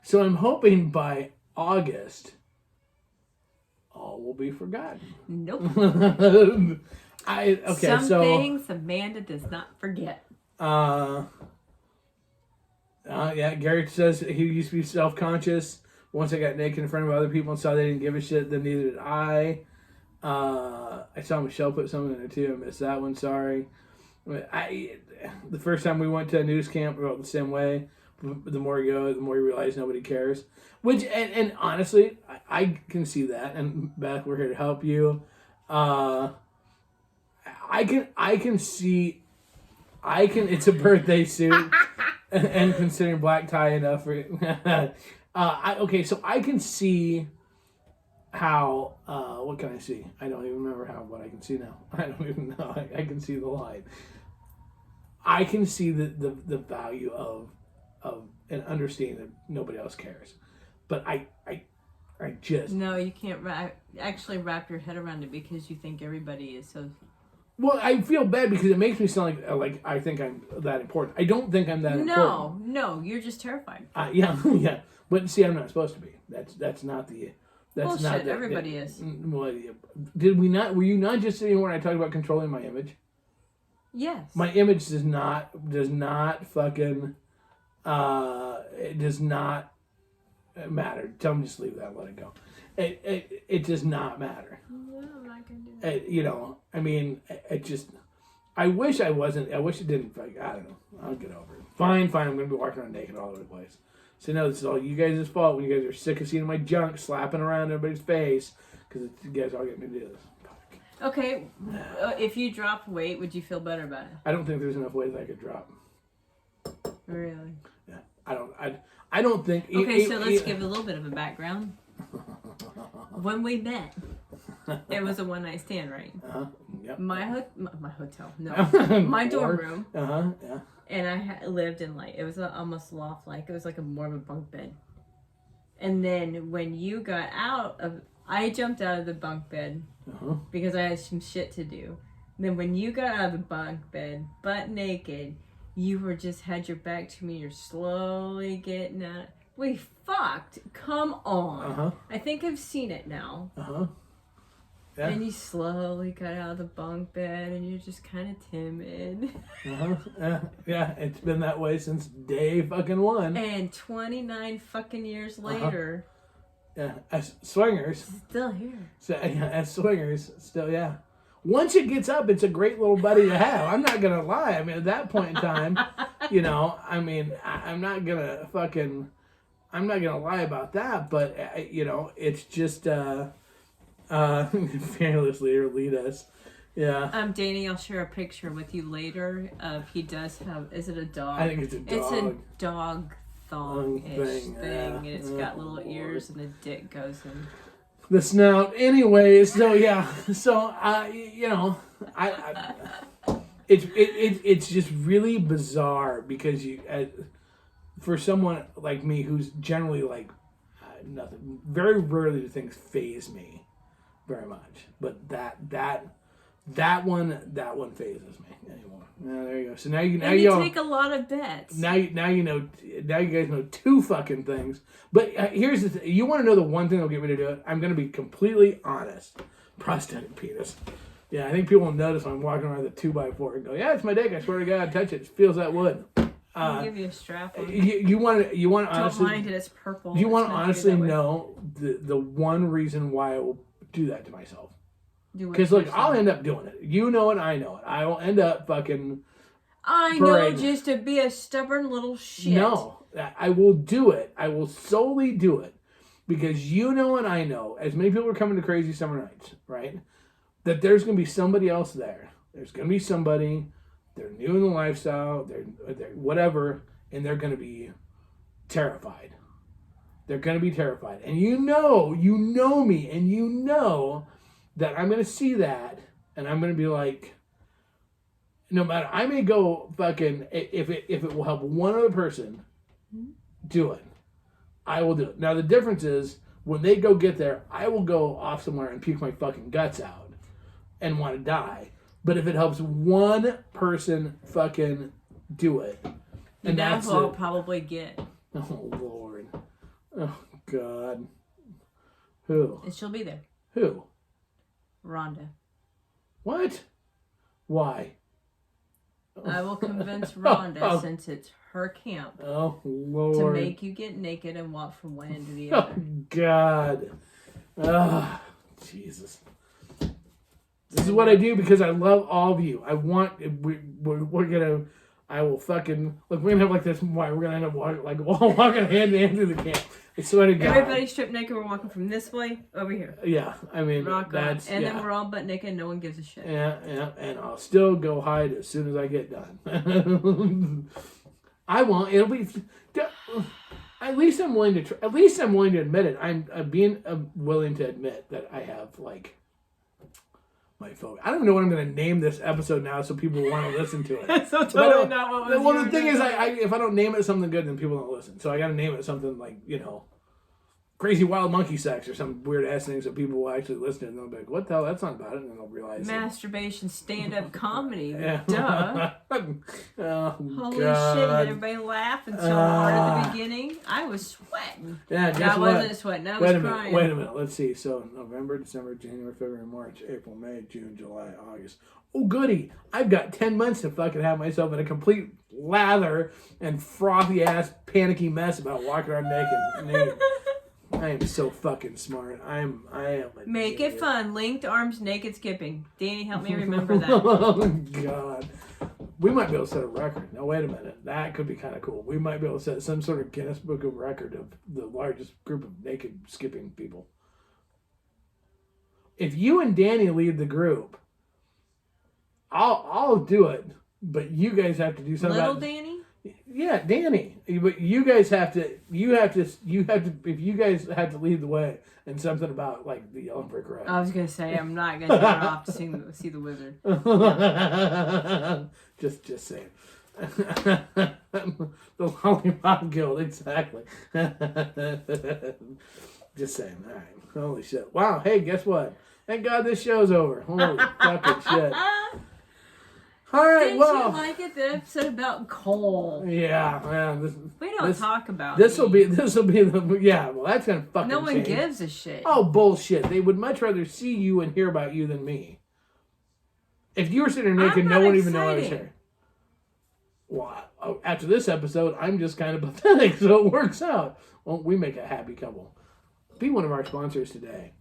So I'm hoping by August, all will be forgotten. Nope. Some things Amanda does not forget. Yeah, Gary says he used to be self-conscious. Once I got naked in front of other people and saw they didn't give a shit, then neither did I. I saw Michelle put something in there too. I missed that one, sorry. The first time we went to a news camp, we felt the same way. The more you go, the more you realize nobody cares. Which, and honestly, I can see that. And Beth, we're here to help you. I can see, it's a birthday suit. and considering black tie enough for okay, so I can see how, what can I see? I don't even remember what I can see now. I don't even know. I can see the light. I can see the value of and understanding that nobody else cares. But I just... No, you can't actually wrap your head around it, because you think everybody is so... Well, I feel bad because it makes me sound like I think I'm that important. I don't think I'm that important. No, you're just terrified. Yeah. But see, I'm not supposed to be. That's not the... That's bullshit, not everybody is. Well, did we not? Were you not just sitting when I talked about controlling my image? Yes. My image does not fucking... it does not matter. Tell me, just leave that and let it go. It does not matter. No, I'm not going to do that. I mean, it just... I wish I wasn't... I wish it didn't... I don't know. I'll get over it. Fine. I'm going to be walking around naked all over the place. So no, this is all you guys' fault when you guys are sick of seeing my junk slapping around everybody's face, because you guys all get me to do this. Fuck. Okay, if you dropped weight, would you feel better about it? I don't think there's enough weight that I could drop. Really? Yeah, I don't think... Okay, so let's give a little bit of a background. When we met, it was a one-night stand, right? Yep. My hotel, no, my dorm room. Yeah. And I lived in it was almost loft-like. It was like more of a bunk bed. And then when you got I jumped out of the bunk bed because I had some shit to do. And then when you got out of the bunk bed, butt naked, you had your back to me. You're slowly getting out. We fucked. Come on. I think I've seen it now. Yeah. And you slowly got out of the bunk bed, and you're just kind of timid. Yeah, it's been that way since day fucking one. And 29 fucking years later, yeah, as swingers, still here. So, yeah, as swingers, still, yeah. Once it gets up, it's a great little buddy to have. I'm not gonna lie. I mean, at that point in time, I mean, I'm not gonna lie about that. But it's just fearless leader, lead us. Yeah. Danny, I'll share a picture with you later. He does have. Is it a dog? I think it's a dog. It's a dog thong-ish thing, yeah. and it's got little ears, and the dick goes in the snout. Anyways, so yeah, so it's just really bizarre because for someone like me who's generally like nothing, very rarely do things faze me very much, but that one phases me anymore. Yeah, there you go. So now you take a lot of bets. Now you guys know two fucking things. But here's the thing. You want to know the one thing that'll get me to do it? I'm going to be completely honest. Prosthetic penis. Yeah, I think people will notice when I'm walking around with a 2x4 and go, yeah, it's my dick. I swear to God, touch it. It feels that wood. I'll give you a strap on. You want to honestly. Don't mind it. It's purple. You want to honestly know the one reason why I will do that to myself. Because look, I'll end up doing it. You know it, I know it. I will end up fucking. I know, just to be a stubborn little shit. No, I will do it. I will solely do it because you know and I know. As many people are coming to Crazy Summer Nights, right? That there's going to be somebody else there. There's going to be somebody. They're new in the lifestyle. They're whatever, and they're going to be terrified. They're going to be terrified, and you know me, and you know that I'm going to see that, and I'm going to be like, no matter, I may go fucking, if it will help one other person do it, I will do it. Now, the difference is, when they go get there, I will go off somewhere and puke my fucking guts out and want to die. But if it helps one person fucking do it, and that's what I'll probably get. Oh, Lord. Oh, God. Who? And she'll be there. Who? Rhonda. What? Why? I will convince Rhonda, since it's her camp, oh, Lord, to make you get naked and walk from one end to the other. Oh, God. Oh, Jesus. This is what I do because I love all of you. I want, we're gonna, I will fucking, look, we're gonna have like this, we're gonna end up walking hand in hand through the camp. I swear to God. Everybody stripped naked, we're walking from this way over here. Yeah, I mean, that's, and then we're all butt naked, no one gives a shit. Yeah, and I'll still go hide as soon as I get done. I won't, it'll be, at least I'm willing to, admit it. I'm being willing to admit that I have, like, my phobia. I don't even know what I'm going to name this episode now so people want to listen to it. So totally not what was. Well, the thing is, if I don't name it something good, then people don't listen. So I got to name it something like, Crazy Wild Monkey Sex or some weird ass thing so people will actually listen and they'll be like, what the hell, that's not about it, and then they'll realize masturbation stand-up comedy. Yeah. Duh. Oh, holy God. shit, did everybody laugh so hard at the beginning? I was sweating. Yeah, guess I what? wasn't sweating, I was crying. Wait a minute, let's see. So November, December, January, February, March, April, May, June, July, August. Oh goody, I've got 10 months to fucking have myself in a complete lather and frothy ass panicky mess about walking around naked. I am so fucking smart. I am Make it fun. Linked arms naked skipping. Danny, help me remember that. Oh, God. We might be able to set a record. Now, wait a minute. That could be kind of cool. We might be able to set some sort of Guinness Book of Record of the largest group of naked skipping people. If you and Danny lead the group, I'll do it, but you guys have to do something. Little Danny? Yeah, Danny. But you guys have to, if you guys have to lead the way and something about, like, the Yellow Brick Road. I was going to say, I'm not going to run off to see the wizard. just saying. The Lollipop Guild, exactly. Just saying. All right. Holy shit. Wow. Hey, guess what? Thank God this show's over. Holy fucking shit. All right, Didn't well. you like it? The episode about coal. Yeah. We don't talk about this. Will be me. the yeah. Well, that's gonna fucking. No one change. gives a shit. Oh bullshit! They would much rather see you and hear about you than me. If you were sitting there naked, no one even know I was here. Well, after this episode, I'm just kind of pathetic, so it works out. Won't we make a happy couple? Be one of our sponsors today.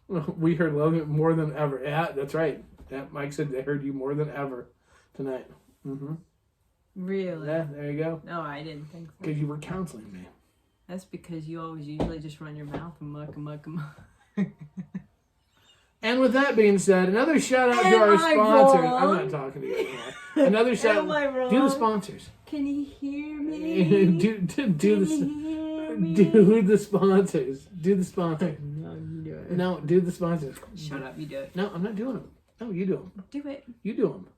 We heard love more than ever. Yeah, that's right. Yeah, Mike said they heard you more than ever tonight. Mm-hmm. Really? Yeah, there you go. No, I didn't think so. Because you were counseling me. That's because you always usually just run your mouth and muck. And with that being said, another shout out to our sponsors. I'm not talking to you anymore. Another shout out. Do the sponsors. Can you hear me? do the sponsors. Do the sponsors. No, you do it. No, do the sponsors. Shut up, you do it. No, I'm not doing them. No, you do them. Do it. You do them.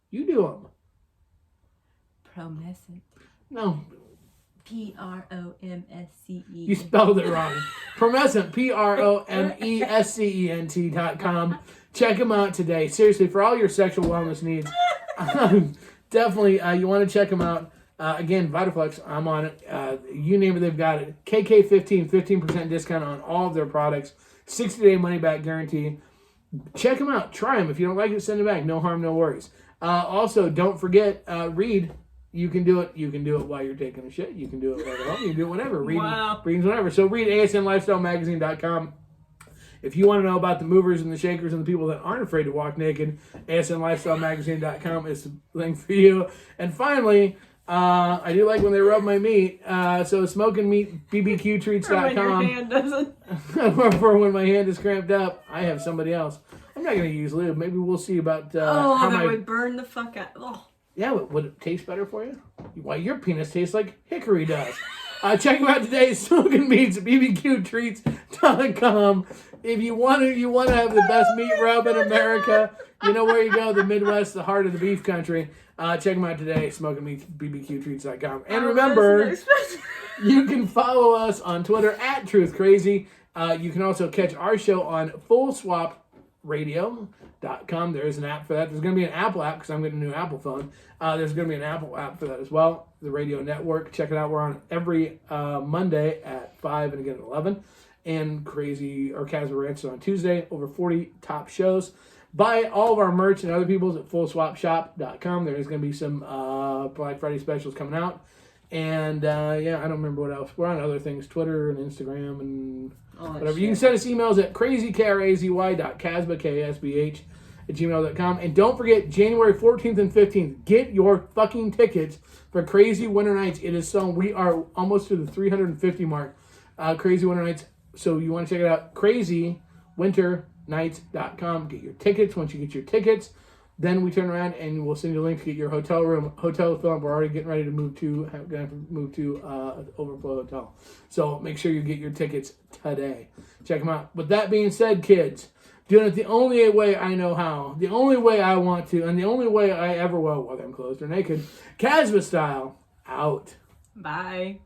You do them. Promescent. No. Promescent. You spelled it wrong. Promescent. Promescent.com. Check them out today. Seriously, for all your sexual wellness needs, definitely you want to check them out. Again, Vitaflex, I'm on it. You name it, they've got it. KK15, 15% discount on all of their products. 60-day money-back guarantee. Check them out. Try them. If you don't like it, send it back. No harm, no worries. Also, don't forget, read. You can do it. You can do it while you're taking a shit. You can do it right at home. You can do it whenever. Reading whenever. So read ASNLifestyleMagazine.com. If you want to know about the movers and the shakers and the people that aren't afraid to walk naked, ASNLifestyleMagazine.com is the thing for you. And finally, I do like when they rub my meat. So smoking meat, BBQtreats.com. For when your hand doesn't. For when my hand is cramped up, I have somebody else. I'm not going to use lube. Maybe we'll see about how that my... would burn the fuck out. Oh. Yeah, would it taste better for you? Why, your penis tastes like hickory does. Check them out today, Smoking Meats, BBQtreats.com. If you want to have the best meat rub in America, you know where you go, the Midwest, the heart of the beef country. Check them out today, Smoking Meats, BBQtreats.com. And remember, you can follow us on Twitter at TruthCrazy. You can also catch our show on FullSwapRadio.com. There is an app for that. There's going to be an Apple app because I'm getting a new Apple phone. There's going to be an Apple app for that as well. The radio network. Check it out. We're on every Monday at 5 and again at 11. And Casper Ranch on Tuesday. Over 40 top shows. Buy all of our merch and other people's at FullSwapShop.com. There's going to be some Black Friday specials coming out. And I don't remember what else. We're on other things, Twitter and Instagram and whatever. You can send us emails at crazykrazy.kasbh@gmail.com. And don't forget, January 14th and 15th, get your fucking tickets for Crazy Winter Nights. It is so, we are almost to the 350 mark. Crazy Winter Nights. So you want to check it out, crazywinternights.com. Get your tickets. Once you get your tickets, then we turn around and we'll send you a link to get your hotel room. Hotel film, we're already getting ready to move to Overflow Hotel. So make sure you get your tickets today. Check them out. With that being said, kids, doing it the only way I know how, the only way I want to, and the only way I ever will, whether I'm clothed or naked, Casbah style, out. Bye.